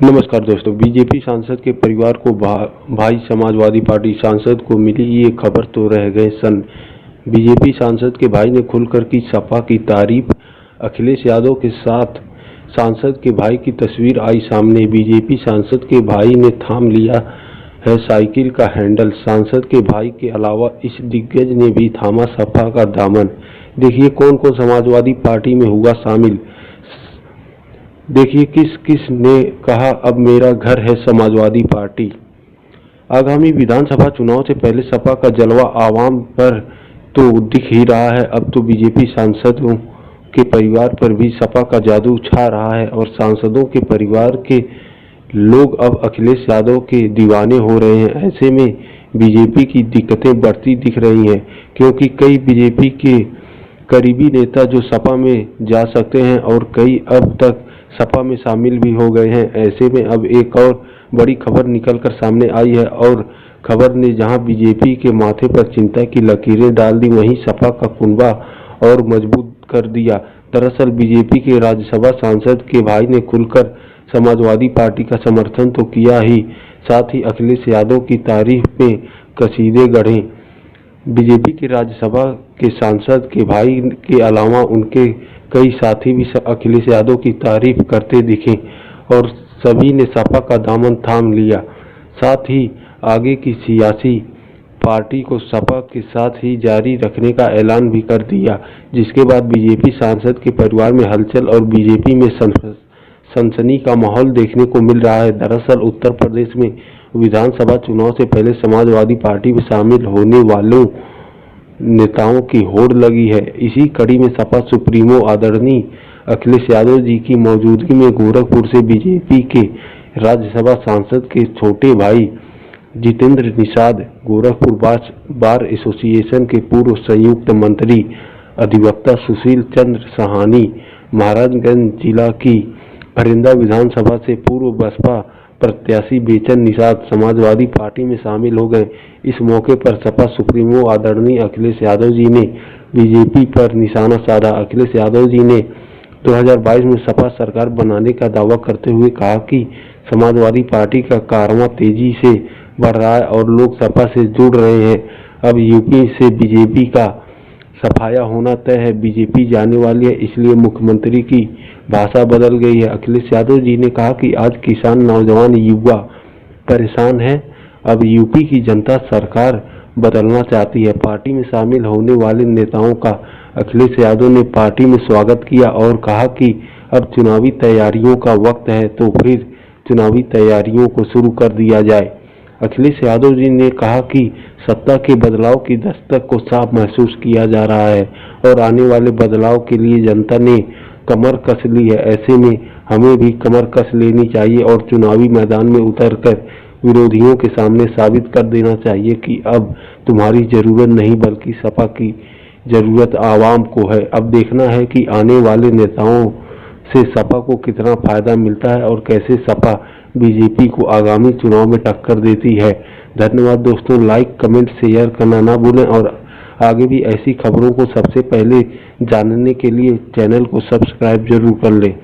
नमस्कार दोस्तों, बीजेपी सांसद के परिवार को भाई समाजवादी पार्टी सांसद को मिली ये खबर तो रह गए सन। बीजेपी सांसद के भाई ने खुलकर की सपा की तारीफ। अखिलेश यादव के साथ सांसद के भाई की तस्वीर आई सामने। बीजेपी सांसद के भाई ने थाम लिया है साइकिल का हैंडल। सांसद के भाई के अलावा इस दिग्गज ने भी थामा सपा का दामन। देखिए कौन कौन समाजवादी पार्टी में हुआ शामिल। देखिए किस किस ने कहा अब मेरा घर है समाजवादी पार्टी। आगामी विधानसभा चुनाव से पहले सपा का जलवा आवाम पर तो दिख ही रहा है। अब तो बीजेपी सांसदों के परिवार पर भी सपा का जादू छा रहा है और सांसदों के परिवार के लोग अब अखिलेश यादव के दीवाने हो रहे हैं। ऐसे में बीजेपी की दिक्कतें बढ़ती दिख रही हैं, क्योंकि कई बीजेपी के करीबी नेता जो सपा में जा सकते हैं और कई अब तक सपा में शामिल भी हो गए हैं। ऐसे में अब एक और बड़ी खबर निकलकर सामने आई है और खबर ने जहां बीजेपी के माथे पर चिंता की लकीरें डाल दी, वहीं सपा का कुनबा और मजबूत कर दिया। दरअसल बीजेपी के राज्यसभा सांसद के भाई ने खुलकर समाजवादी पार्टी का समर्थन तो किया ही, साथ ही अखिलेश यादव की तारीफ में कसीदे गढ़े। बीजेपी के राज्यसभा के सांसद के भाई के अलावा उनके कई साथी भी अखिलेश यादव की तारीफ करते दिखे और सभी ने सपा का दामन थाम लिया। साथ ही आगे की सियासी पार्टी को सपा के साथ ही जारी रखने का ऐलान भी कर दिया, जिसके बाद बीजेपी सांसद के परिवार में हलचल और बीजेपी में सनसनी का माहौल देखने को मिल रहा है। दरअसल उत्तर प्रदेश में विधानसभा चुनाव से पहले समाजवादी पार्टी में शामिल होने वालों नेताओं की होड़ लगी है। इसी कड़ी में सपा सुप्रीमो आदरणीय अखिलेश यादव जी की मौजूदगी में गोरखपुर से बीजेपी के राज्यसभा सांसद के छोटे भाई जितेंद्र निषाद, गोरखपुर बार एसोसिएशन के पूर्व संयुक्त मंत्री अधिवक्ता सुशील चंद्र साहनी, महाराजगंज जिला की अरिंदा विधानसभा से पूर्व बसपा प्रत्याशी बेचन निषाद समाजवादी पार्टी में शामिल हो गए। इस मौके पर सपा सुप्रीमो आदरणीय अखिलेश यादव जी ने बीजेपी पर निशाना साधा। अखिलेश यादव जी ने 2022 में सपा सरकार बनाने का दावा करते हुए कहा कि समाजवादी पार्टी का कारवां तेजी से बढ़ रहा है और लोग सपा से जुड़ रहे हैं। अब यूपी से बीजेपी का सफाया होना तय है। बीजेपी जाने वाली है, इसलिए मुख्यमंत्री की भाषा बदल गई है। अखिलेश यादव जी ने कहा कि आज किसान, नौजवान, युवा परेशान है। अब यूपी की जनता सरकार बदलना चाहती है। पार्टी में शामिल होने वाले नेताओं का अखिलेश यादव ने पार्टी में स्वागत किया और कहा कि अब चुनावी तैयारियों का वक्त है, तो फिर चुनावी तैयारियों को शुरू कर दिया जाए। अखिलेश यादव जी ने कहा कि सत्ता के बदलाव की दस्तक को साफ महसूस किया जा रहा है और आने वाले बदलाव के लिए जनता ने कमर कस ली है। ऐसे में हमें भी कमर कस लेनी चाहिए और चुनावी मैदान में उतरकर विरोधियों के सामने साबित कर देना चाहिए कि अब तुम्हारी जरूरत नहीं बल्कि सपा की जरूरत आवाम को है। अब देखना है कि आने वाले नेताओं से सपा को कितना फायदा मिलता है और कैसे सपा बीजेपी को आगामी चुनाव में टक्कर देती है। धन्यवाद दोस्तों, लाइक, कमेंट, शेयर करना ना भूलें और आगे भी ऐसी खबरों को सबसे पहले जानने के लिए चैनल को सब्सक्राइब जरूर कर लें।